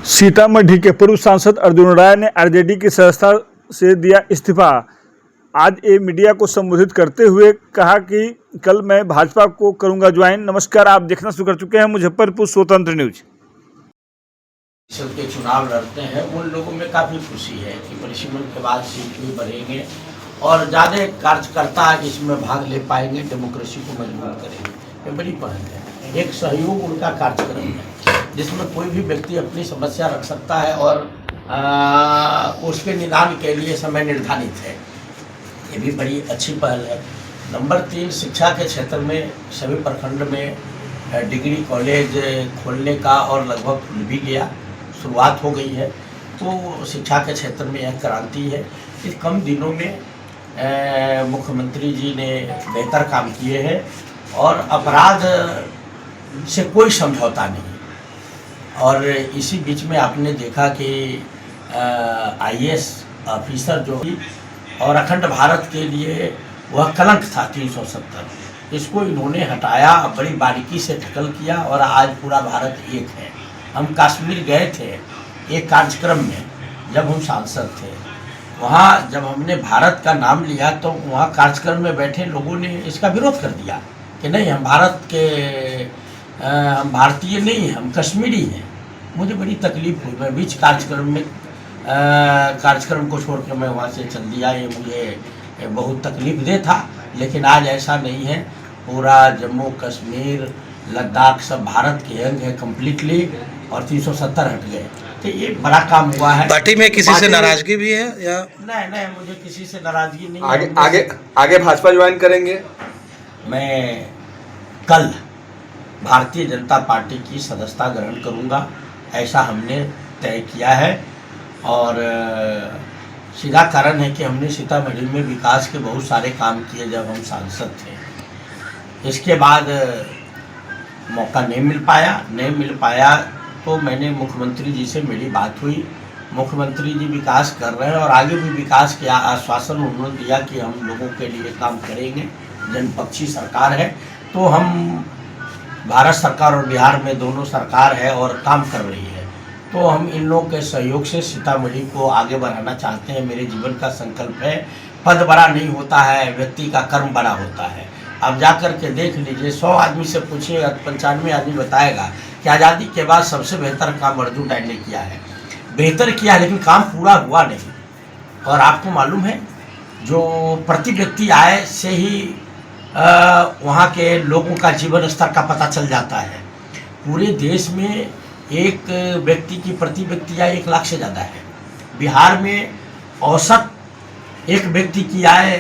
सीतामढ़ी के पूर्व सांसद अर्जुन राय ने आरजेडी की सदस्यता से दिया इस्तीफा। आज ये मीडिया को संबोधित करते हुए कहा कि कल मैं भाजपा को करूंगा ज्वाइन। नमस्कार, आप देखना शुरू कर चुके हैं मुजफ्फरपुर स्वतंत्र न्यूज। के चुनाव लड़ते हैं उन लोगों में काफ़ी खुशी है कि परिसीमन के बाद सीट भी बढ़ेंगे और ज़्यादा कार्यकर्ता इसमें भाग ले पाएंगे, डेमोक्रेसी को मजबूत करेंगे। ये बड़ी पहल है, एक सहयोग उनका कार्यक्रम है जिसमें कोई भी व्यक्ति अपनी समस्या रख सकता है और उसके निदान के लिए समय निर्धारित है। ये भी बड़ी अच्छी पहल है। नंबर 3, शिक्षा के क्षेत्र में सभी प्रखंड में डिग्री कॉलेज खोलने का और लगभग खुल भी गया, शुरुआत हो गई है। तो शिक्षा के क्षेत्र में यह क्रांति है। इस कम दिनों में मुख्यमंत्री जी ने बेहतर काम किए हैं और अपराध से कोई समझौता नहीं। और इसी बीच में आपने देखा कि IAS ऑफिसर जो भी और अखंड भारत के लिए वह कलंक था 370, इसको इन्होंने हटाया, बड़ी बारीकी से टैकल किया और आज पूरा भारत एक है। हम कश्मीर गए थे एक कार्यक्रम में, जब हम सांसद थे वहाँ जब हमने भारत का नाम लिया तो वहाँ कार्यक्रम में बैठे लोगों ने इसका विरोध कर दिया कि नहीं, हम भारत के हम भारतीय नहीं, हम कश्मीरी हैं। मुझे बड़ी तकलीफ हुई, मैं बीच कार्यक्रम में कार्यक्रम को छोड़ कर मैं वहाँ से चल दिया। ये मुझे बहुत तकलीफ दे था, लेकिन आज ऐसा नहीं है। पूरा जम्मू कश्मीर लद्दाख सब भारत के अंग है कम्प्लीटली और 370 हट गए। तो ये बड़ा काम हुआ है। पार्टी में किसी से नाराजगी भी है या नहीं, मुझे किसी से नाराजगी नहीं है। आगे भाजपा ज्वाइन करेंगे। मैं कल भारतीय जनता पार्टी की सदस्यता ग्रहण करूंगा, ऐसा हमने तय किया है। और सीधा कारण है कि हमने सीतामढ़ी में विकास के बहुत सारे काम किए जब हम सांसद थे। इसके बाद मौका नहीं मिल पाया तो मैंने मुख्यमंत्री जी से मेरी बात हुई। मुख्यमंत्री जी विकास कर रहे हैं और आगे भी विकास के आश्वासन उन्होंने दिया कि हम लोगों के लिए काम करेंगे। जनपक्षी सरकार है तो हम भारत सरकार और बिहार में दोनों सरकार है और काम कर रही है, तो हम इन लोगों के सहयोग से सीतामढ़ी को आगे बढ़ाना चाहते हैं। मेरे जीवन का संकल्प है, पद बड़ा नहीं होता है, व्यक्ति का कर्म बड़ा होता है। आप जाकर के देख लीजिए, 100 आदमी से पूछिएगा 95 आदमी बताएगा कि आज़ादी के बाद सबसे बेहतर काम अर्जुन राय ने किया है। बेहतर किया है लेकिन काम पूरा हुआ नहीं। और आपको मालूम है, जो प्रति व्यक्ति आय से ही वहाँ के लोगों का जीवन स्तर का पता चल जाता है। पूरे देश में एक व्यक्ति की प्रति व्यक्ति आय 1 लाख से ज़्यादा है। बिहार में औसत एक व्यक्ति की आय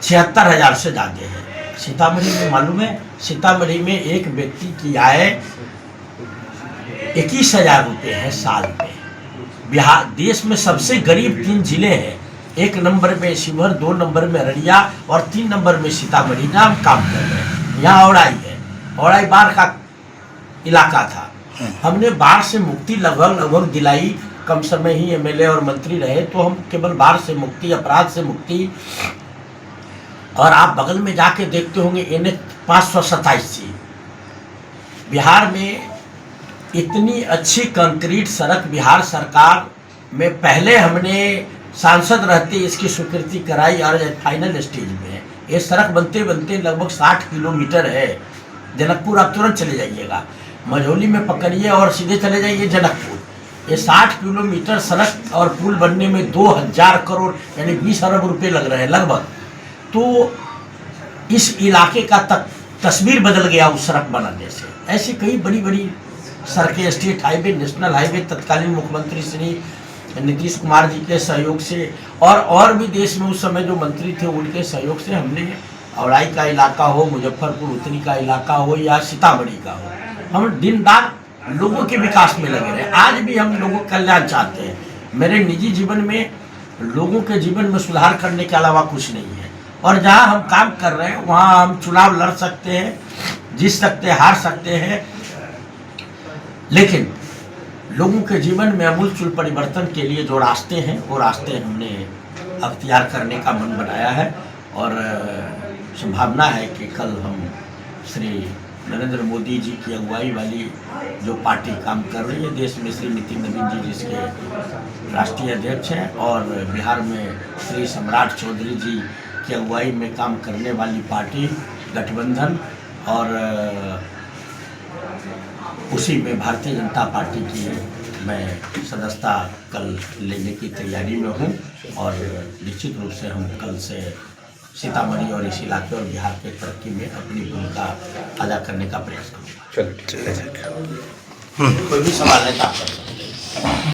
76,000 से ज़्यादा है। सीतामढ़ी में मालूम है, सीतामढ़ी में एक व्यक्ति की आय 21,000 रुपये है साल में। बिहार देश में सबसे गरीब 3 जिले हैं, 1 नंबर में शिवहर, 2 नंबर में अररिया और 3 नंबर में सीतामढ़ी। नाम काम कर रहे हैं। यहाँ औड़ाई है, औड़ाई बाढ़ का इलाका था। हमने बाढ़ से मुक्ति लगभग दिलाई। कम समय ही MLA और मंत्री रहे तो हम केवल बाढ़ से मुक्ति, अपराध से मुक्ति। और आप बगल में जाके देखते होंगे NH 527 थी। बिहार में इतनी अच्छी कंक्रीट सड़क बिहार सरकार में पहले हमने सांसद रहते इसकी स्वीकृति कराई और फाइनल स्टेज में है। ये सड़क बनते बनते लगभग 60 किलोमीटर है। जनकपुर आप तुरंत चले जाइएगा, मझौली में पकड़िए और सीधे चले जाइए जनकपुर। ये 60 किलोमीटर सड़क और पुल बनने में 2000 करोड़ यानी 20 अरब रुपये लग रहे हैं लगभग। तो इस इलाके का तस्वीर बदल गया उस सड़क बनाने से। ऐसी कई बड़ी बड़ी सड़कें, स्टेट हाईवे, नेशनल हाईवे तत्कालीन मुख्यमंत्री श्री नीतीश कुमार जी के सहयोग से और भी देश में उस समय जो मंत्री थे उनके सहयोग से हमने औड़ाई का इलाका हो, मुजफ्फरपुर उत्तरी का इलाका हो या सीतामढ़ी का हो, हम दिन रात लोगों के विकास में लगे रहे। आज भी हम लोगों का कल्याण चाहते हैं। मेरे निजी जीवन में लोगों के जीवन में सुधार करने के अलावा कुछ नहीं है। और जहाँ हम काम कर रहे हैं वहाँ हम चुनाव लड़ सकते हैं, जीत सकते हैं, हार सकते हैं, लेकिन लोगों के जीवन में अमूलचूल परिवर्तन के लिए जो रास्ते हैं वो रास्ते हमने अख्तियार करने का मन बनाया है। और संभावना है कि कल हम श्री नरेंद्र मोदी जी की अगुवाई वाली जो पार्टी काम कर रही है देश में, श्री नितिन नवीन जी जिसके राष्ट्रीय अध्यक्ष हैं, और बिहार में श्री सम्राट चौधरी जी की अगुवाई में काम करने वाली पार्टी गठबंधन, और उसी में भारतीय जनता पार्टी की मैं सदस्यता कल लेने की तैयारी में हूँ, और निश्चित रूप से हम कल से सीतामढ़ी और इस इलाके और बिहार के तरक्की में अपनी भूमिका अदा करने का प्रयास करूँगा। चलो कोई भी सवाल है तो आप कर सकते हैं।